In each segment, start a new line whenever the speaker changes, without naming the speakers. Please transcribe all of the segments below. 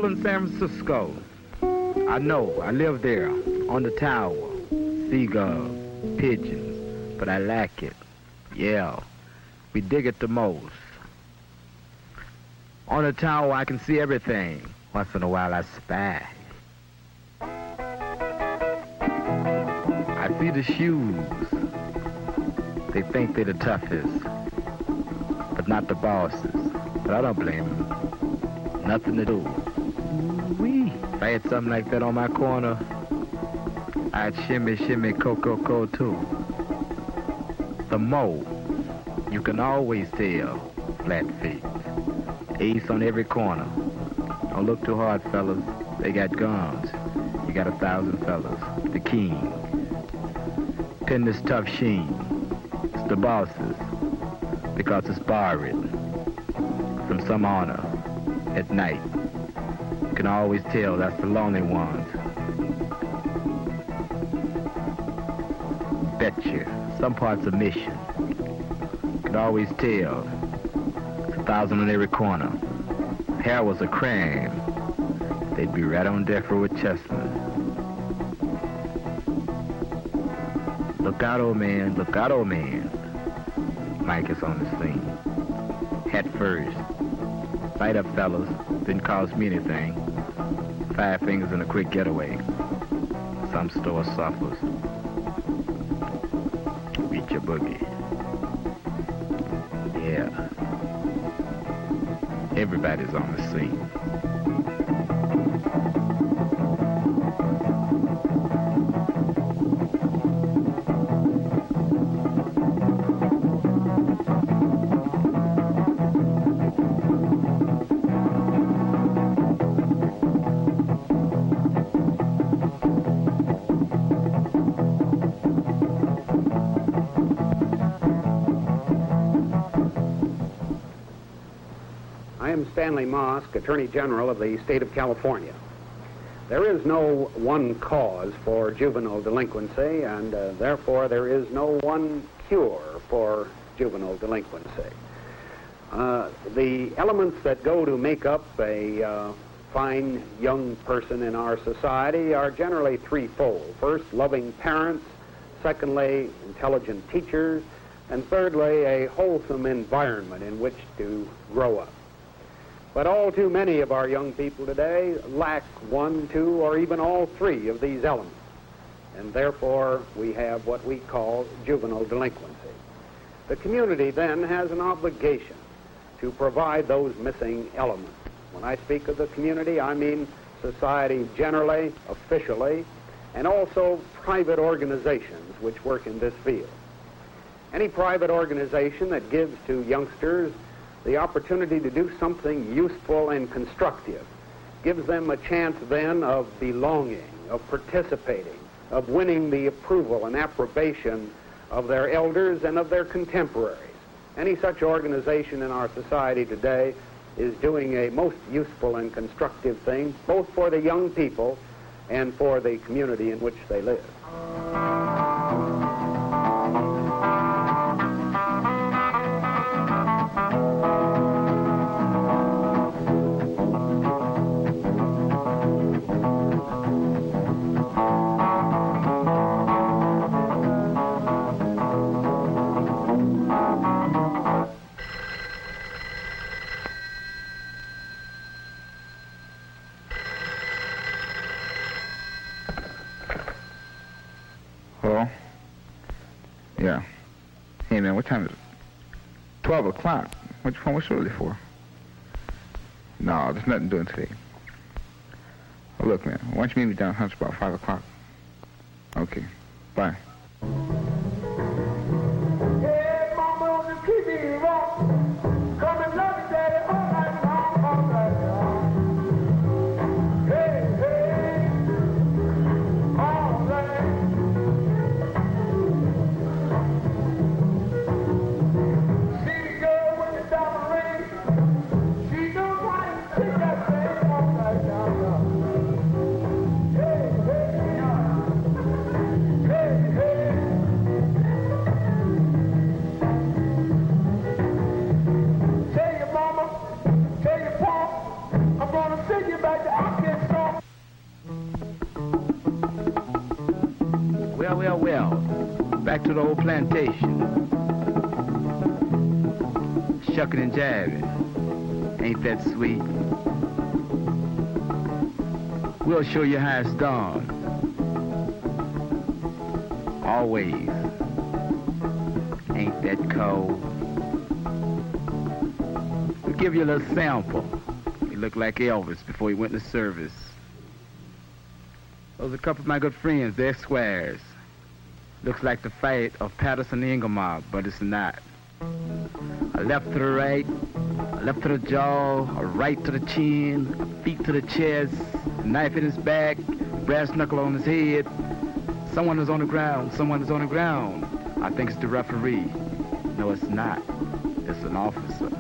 school in San Francisco. I know, I live there, on the tower. Seagulls, pigeons, but I like it. Yeah, we dig it the most. On the tower, I can see everything. Once in a while, I spy. I see the shoes. They think they're the toughest, but not the bosses. But I don't blame them. Nothing to do. Ooh-wee. If I had something like that on my corner, I'd shimmy, shimmy, co too. The mo, you can always tell, flat feet. Ace on every corner. Don't look too hard, fellas. They got guns. You got 1,000 fellas. The king. Pin this tough sheen. It's the bosses. Because it's borrowed from some honor at night. You can always tell that's the lonely ones. Betcha. Some parts of mission. You can always tell. 1,000 on every corner. Hair was a crime. They'd be right on deck row with Chestnut. Look out, old man. Look out, old man. Mike is on the scene. Head first. Light up, fellas. Didn't cost me anything. 5 fingers and a quick getaway. Some store suffers. Beat your boogie. Yeah. Everybody's on the scene.
Stanley Mosk, Attorney General of the State of California. There is no one cause for juvenile delinquency, and therefore there is no one cure for juvenile delinquency. The elements that go to make up a fine young person in our society are generally threefold. First, loving parents. Secondly, intelligent teachers. And thirdly, a wholesome environment in which to grow up. But all too many of our young people today lack 1, 2, or even all 3 of these elements. And therefore, we have what we call juvenile delinquency. The community then has an obligation to provide those missing elements. When I speak of the community, I mean society generally, officially, and also private organizations which work in this field. Any private organization that gives to youngsters the opportunity to do something useful and constructive gives them a chance then of belonging, of participating, of winning the approval and approbation of their elders and of their contemporaries. Any such organization in our society today is doing a most useful and constructive thing, both for the young people and for the community in which they live.
Hello? Yeah. Hey, man, what time is it? 12 o'clock. What's so early for? No, there's nothing doing today. Oh, look, man, why don't you meet me down Hunts about 5 o'clock? Okay. Bye.
Well. Back to the old plantation. Shucking and jabbing. Ain't that sweet? We'll show you how it's done. Always. Ain't that cold? We'll give you a little sample. He looked like Elvis before he went to service. Those are a couple of my good friends. They're squares. Looks like the fight of Patterson and Ingemar, but it's not. A left to the right, a left to the jaw, a right to the chin, a feet to the chest, a knife in his back, brass knuckle on his head. Someone is on the ground, someone is on the ground. I think it's the referee. No, it's not. It's an officer.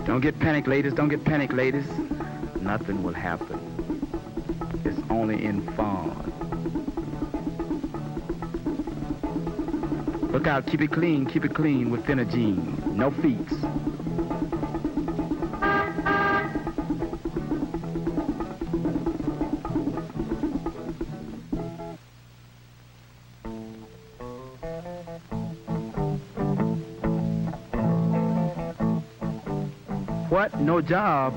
Don't get panicked, ladies, don't get panicked, ladies. Nothing will happen. It's only in fun. Look out, keep it clean with Phenagine. No feats. What? No job?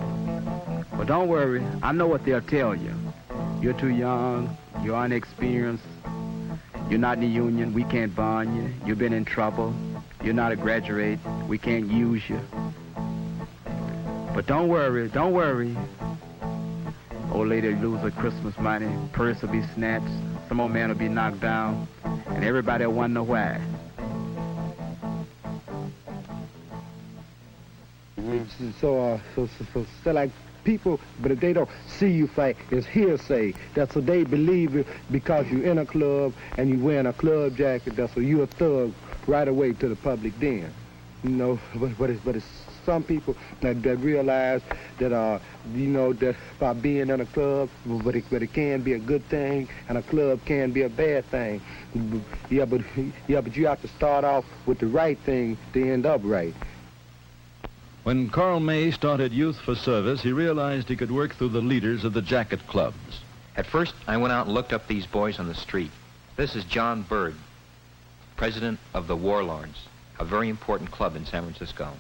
Well, don't worry. I know what they'll tell you. You're too young. You're inexperienced. You're not in the union. We can't bond you. You've been in trouble. You're not a graduate. We can't use you. But don't worry. Don't worry. Old lady will lose her Christmas money. Purse will be snatched. Some old man will be knocked down. And everybody will wonder why.
So like people, but if they don't see you fight, it's hearsay. That's what they believe it because you're in a club and you're wearing a club jacket. That's what you're a thug right away to the public den. You know, but it's some people that realize that that by being in a club, but it can be a good thing, and a club can be a bad thing. Yeah, but you have to start off with the right thing to end up right.
When Carl May started Youth for Service, he realized he could work through the leaders of the jacket clubs.
At first, I went out and looked up these boys on the street. This is John Bird, president of the Warlords, a very important club in San Francisco.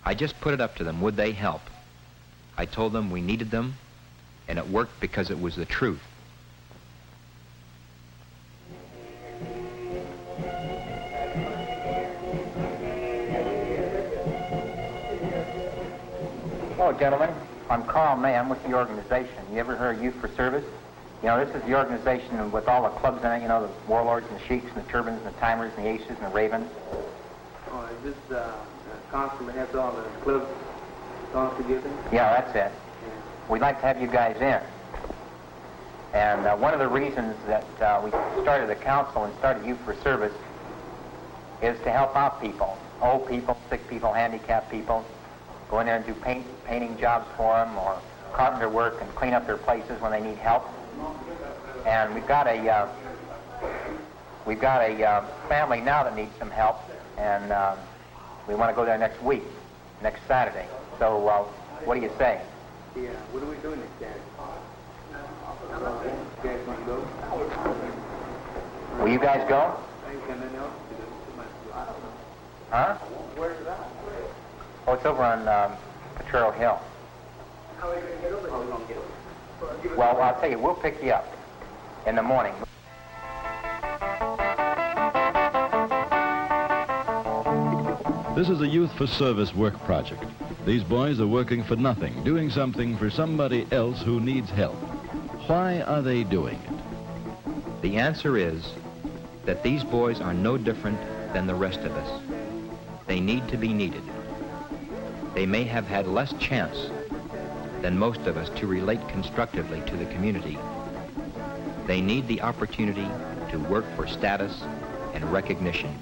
I just put it up to them, would they help? I told them we needed them, and it worked because it was the truth. Hello, gentlemen. I'm Carl May. I'm with the organization. You ever heard of Youth for Service? You know, this is the organization with all the clubs in it, you know, the Warlords and the Sheiks and the Turbans and the Timers and the Aces and the Ravens.
Oh, is this council that has all the clubs all together?
Yeah, that's it. We'd like to have you guys in. And one of the reasons that we started the council and started Youth for Service is to help out people, old people, sick people, handicapped people, go in there and do painting jobs for them or carpenter work and clean up their places when they need help. And we've got a family now that needs some help, and we want to go there next week, next Saturday. So what do you say?
Yeah, what are we doing next Saturday? You guys want to go?
Will you guys go?
I ain't got nothing else to do. I don't know.
Huh?
Where's it at?
Oh, it's over on Potrero Hill.
How are you going to get over there? How are we going to get over there?
Well, I'll tell you, we'll pick you up in the morning.
This is a Youth for Service work project. These boys are working for nothing, doing something for somebody else who needs help. Why are they doing it?
The answer is that these boys are no different than the rest of us. They need to be needed. They may have had less chance than most of us to relate constructively to the community. They need the opportunity to work for status and recognition.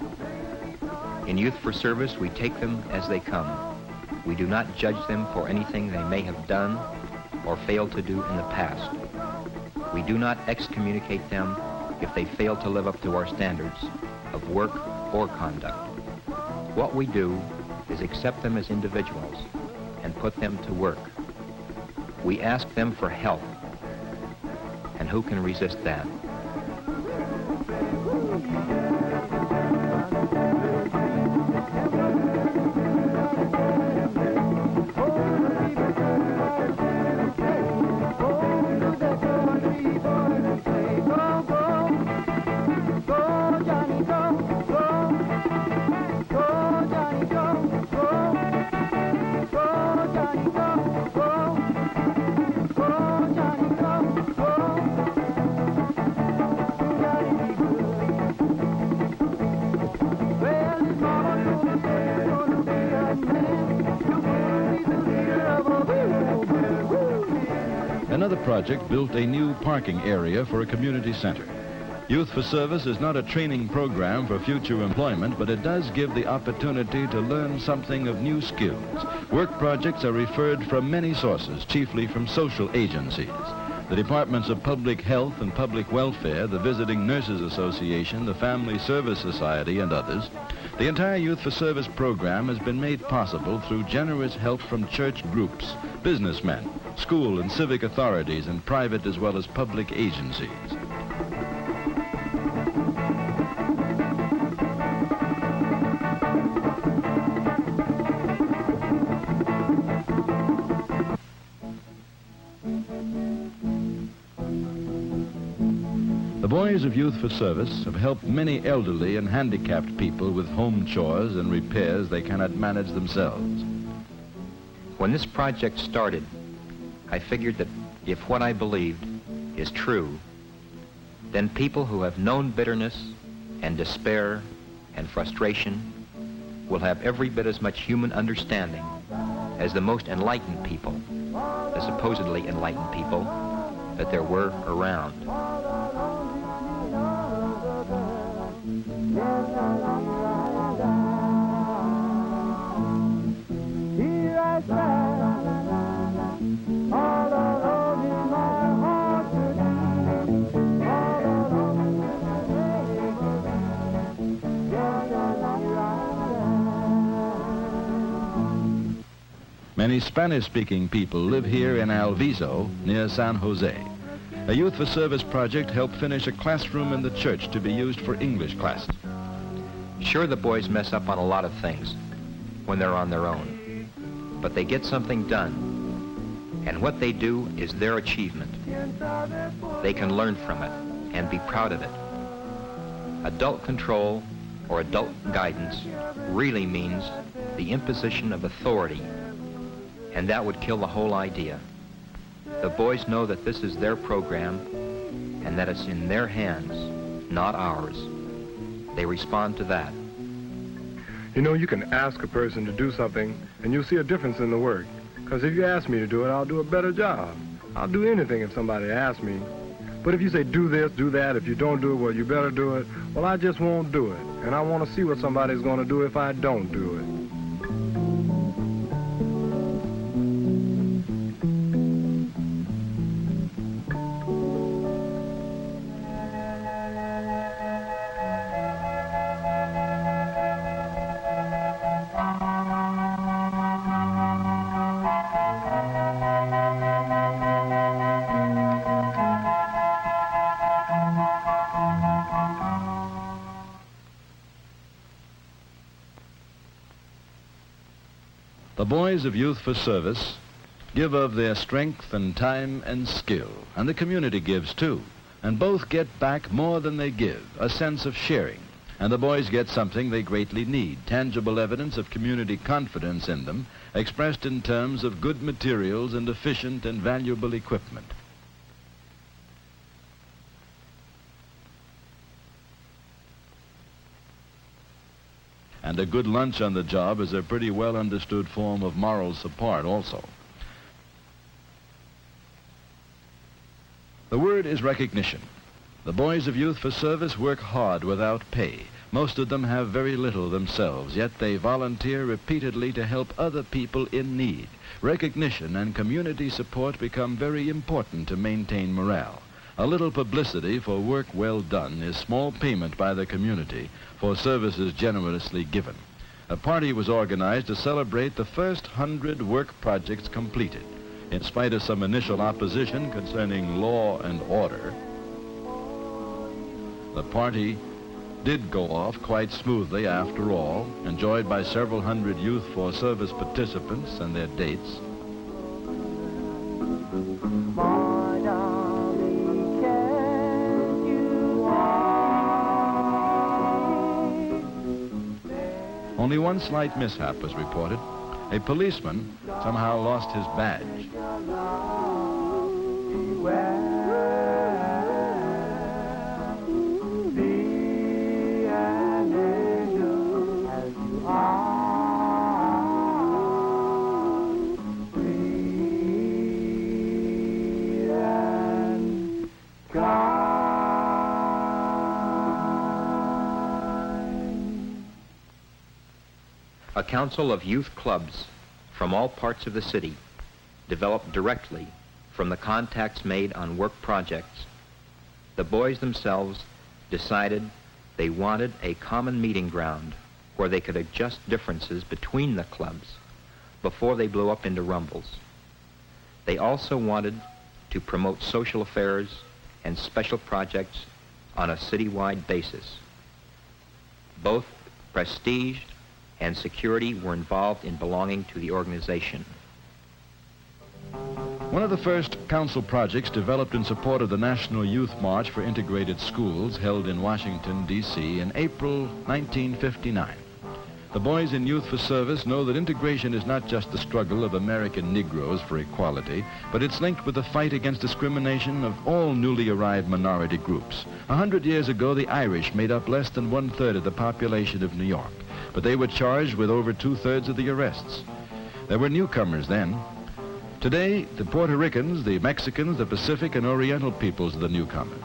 In Youth for Service, we take them as they come. We do not judge them for anything they may have done or failed to do in the past. We do not excommunicate them if they fail to live up to our standards of work or conduct. What we do is accept them as individuals and put them to work. We ask them for help, and who can resist that?
Another project built a new parking area for a community center. Youth for Service is not a training program for future employment, but it does give the opportunity to learn something of new skills. Work projects are referred from many sources, chiefly from social agencies. The Departments of Public Health and Public Welfare, the Visiting Nurses Association, the Family Service Society, and others. The entire Youth for Service program has been made possible through generous help from church groups, businessmen, school and civic authorities, and private as well as public agencies. The Boys of Youth for Service have helped many elderly and handicapped people with home chores and repairs they cannot manage themselves.
When this project started, I figured that if what I believed is true, then people who have known bitterness and despair and frustration will have every bit as much human understanding as the most enlightened people, the supposedly enlightened people that there were around.
Many Spanish-speaking people live here in Alviso, near San Jose. A Youth for Service project helped finish a classroom in the church to be used for English classes.
Sure, the boys mess up on a lot of things when they're on their own, but they get something done, and what they do is their achievement. They can learn from it and be proud of it. Adult control or adult guidance really means the imposition of authority, and that would kill the whole idea. The boys know that this is their program and that it's in their hands, not ours. They respond to that.
You know, you can ask a person to do something and you'll see a difference in the work. Because if you ask me to do it, I'll do a better job. I'll do anything if somebody asks me. But if you say, do this, do that, if you don't do it, well, you better do it, well, I just won't do it. And I want to see what somebody's going to do if I don't do it.
The Boys of Youth for Service give of their strength and time and skill, and the community gives too, and both get back more than they give, a sense of sharing. And the boys get something they greatly need, tangible evidence of community confidence in them, expressed in terms of good materials and efficient and valuable equipment. And a good lunch on the job is a pretty well understood form of moral support also. The word is recognition. The Boys of Youth for Service work hard without pay. Most of them have very little themselves, yet they volunteer repeatedly to help other people in need. Recognition and community support become very important to maintain morale. A little publicity for work well done is small payment by the community for services generously given. A party was organized to celebrate the first 100 work projects completed. In spite of some initial opposition concerning law and order, The party did go off quite smoothly after all, enjoyed by several hundred Youth for Service participants and their dates. Only one slight mishap was reported. A policeman somehow lost his badge.
A council of youth clubs from all parts of the city developed directly from the contacts made on work projects. The boys themselves decided they wanted a common meeting ground where they could adjust differences between the clubs before they blew up into rumbles. They also wanted to promote social affairs and special projects on a citywide basis. Both prestige and security were involved in belonging to the organization.
One of the first council projects developed in support of the National Youth March for Integrated Schools held in Washington, D.C. in April 1959. The boys in Youth for Service know that integration is not just the struggle of American Negroes for equality, but it's linked with the fight against discrimination of all newly arrived minority groups. 100 years ago, the Irish made up less than 1/3 of the population of New York, but they were charged with over 2/3 of the arrests. There were newcomers then. Today, the Puerto Ricans, the Mexicans, the Pacific and Oriental peoples are the newcomers.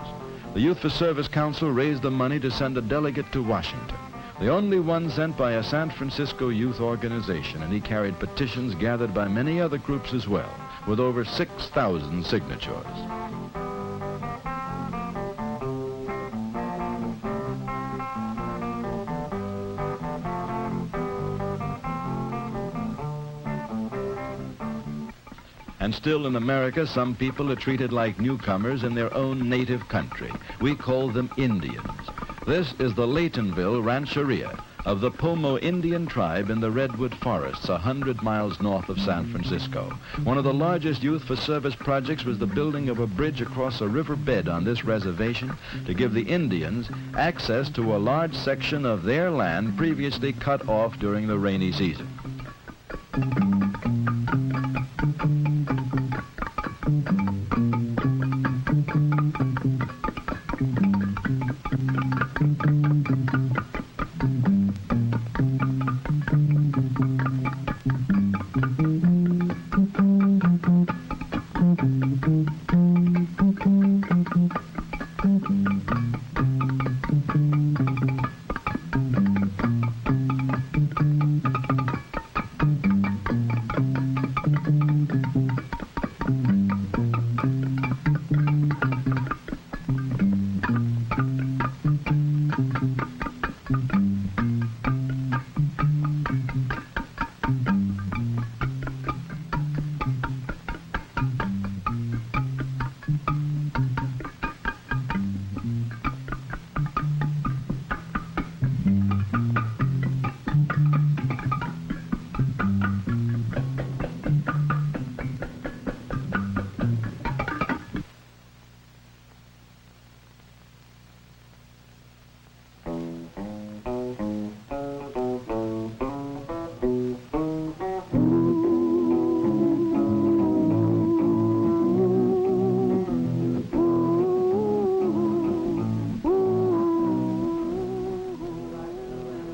The Youth for Service Council raised the money to send a delegate to Washington, the only one sent by a San Francisco youth organization, and he carried petitions gathered by many other groups as well, with over 6,000 signatures. And still in America, some people are treated like newcomers in their own native country. We call them Indians. This is the Laytonville Rancheria of the Pomo Indian tribe in the Redwood Forests, 100 miles north of San Francisco. One of the largest Youth for Service projects was the building of a bridge across a river bed on this reservation to give the Indians access to a large section of their land previously cut off during the rainy season.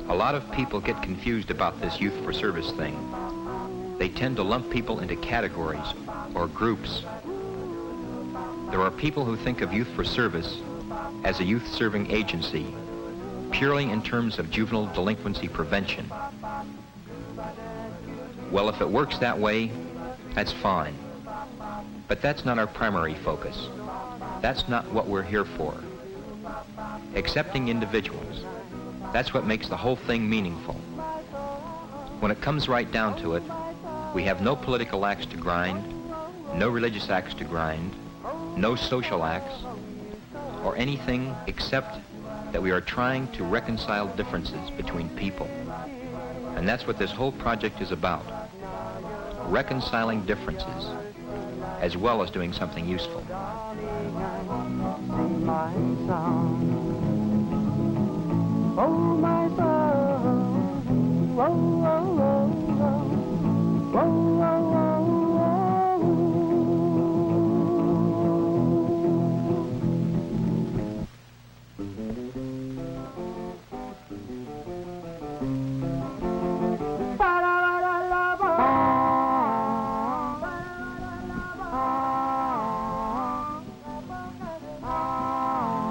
A lot of people get confused about this Youth for Service thing. They tend to lump people into categories or groups. There are people who think of Youth for Service as a youth-serving agency purely in terms of juvenile delinquency prevention. Well, if it works that way, that's fine. But that's not our primary focus. That's not what we're here for. Accepting individuals, that's what makes the whole thing meaningful. When it comes right down to it, we have no political axe to grind, no religious axe to grind, no social axe, or anything except that we are trying to reconcile differences between people. And that's what this whole project is about. Reconciling differences, as well as doing something useful.
Oh, my son, oh, oh, oh, oh, oh, oh, oh.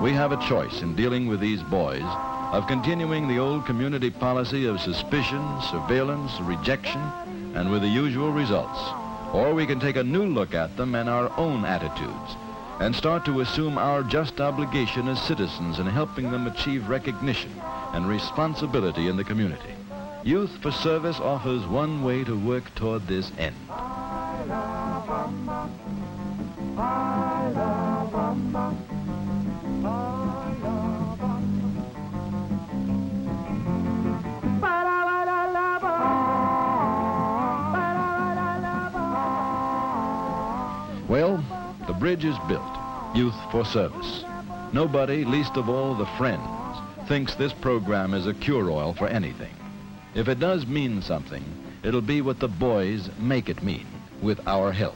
We have a choice in dealing with these boys of continuing the old community policy of suspicion, surveillance, rejection, and with the usual results. Or we can take a new look at them and our own attitudes and start to assume our just obligation as citizens in helping them achieve recognition and responsibility in the community. Youth for Service offers one way to work toward this end. Well, the bridge is built. Youth for Service. Nobody, least of all the friends, thinks this program is a cure-all for anything. If it does mean something, it'll be what the boys make it mean, with our help.